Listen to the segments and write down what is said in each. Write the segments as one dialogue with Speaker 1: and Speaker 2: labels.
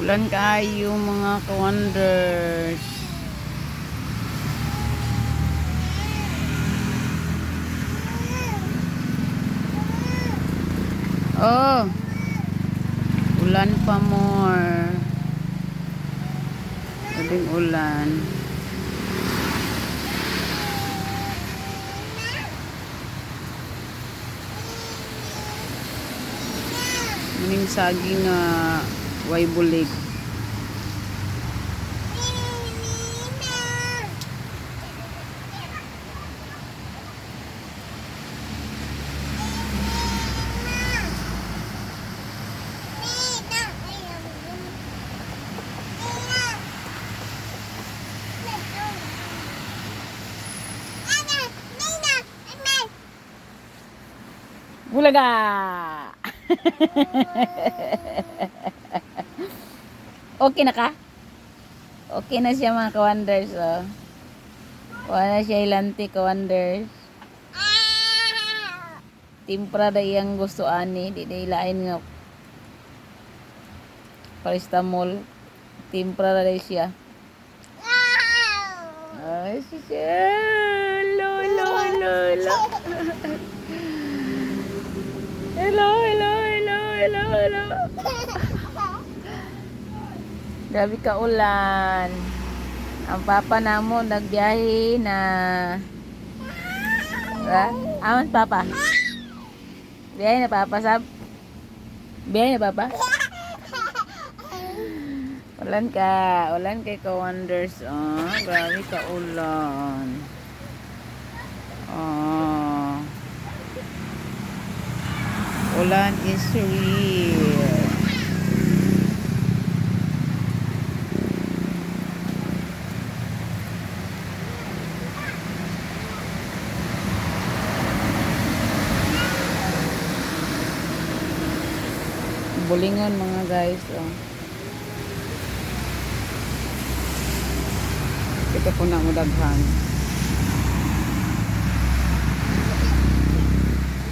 Speaker 1: Ulan kayo mga ka-wonders. Oh, ulan pa more. Sabing ulan. Maning saging na way bulig. Bulaga! Okay na ka? Okay na siya mga ka-wonders. Oh. Wala na siya ilanti ka-wonders. Timpra da iyang gusto ani. Di na ilain nga paracetamol. Timpra da siya. Ay, siya. Lolo, lolo. Hello, hello, hello, hello, hello. Grabe ka ulan. Ang papa namo nagbiyahe na. Aman papa. Biyahe na papa sab. Biyahe na papa. Ulan kay ka-wonders. Oh, grabe ka ulan. Oh. Ulan is real. Bulingon mga guys. Oh. Kita po na mo daghan.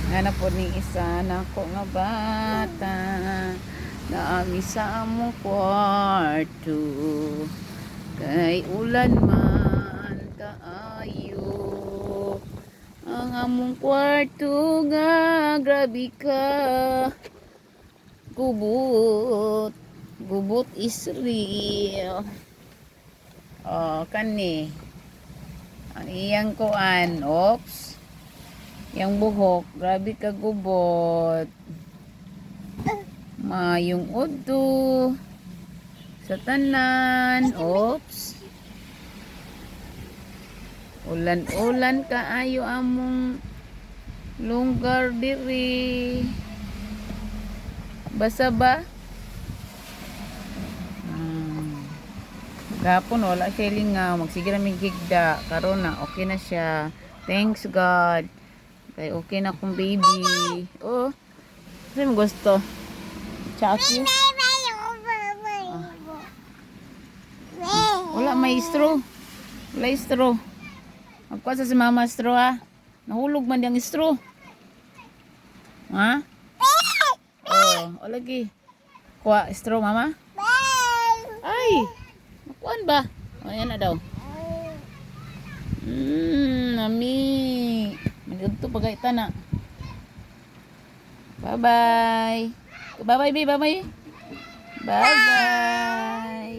Speaker 1: Nga po ni isa na ko nga bata na ami sa among kwarto kay ulan man kaayo ang among kwarto nga grabe ka gubot is real. Oh, kani ang iyang kuan, oops, yang buhok grabe ka gubot, mayong udto sa tanan, oops, ulan kaayo among lugar diri, basa ba? Gapon wala siya lingaw, magsige na may gigda karon na okay na siya, thanks God kay okay na akong baby. Oh, kasi mo gusto Chucky? Wala may straw, wala straw, magkuha sa si mama straw ha, nahulog man diyang straw ha. Oh, o lagi kuha straw mama. Ay, kuan ba? O, yan na daw. Mami. Magdugto pagayta na. Bye-bye. Bye-bye, baby. Bye-bye. Bye-bye.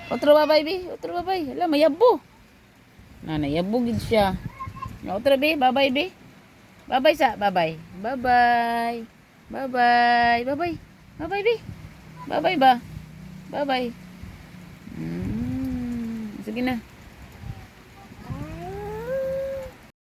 Speaker 1: Otro bye-bye, baby. Otro bye-bye. Hala, mayabo. Nayabo gid siya. Otro, baby. Bye-bye, baby. Bye-bye sa. Bye-bye. Bye-bye. Bye-bye. Bye-bye. Bye-bye, baby. Bye-bye ba? Bye-bye. Sige na.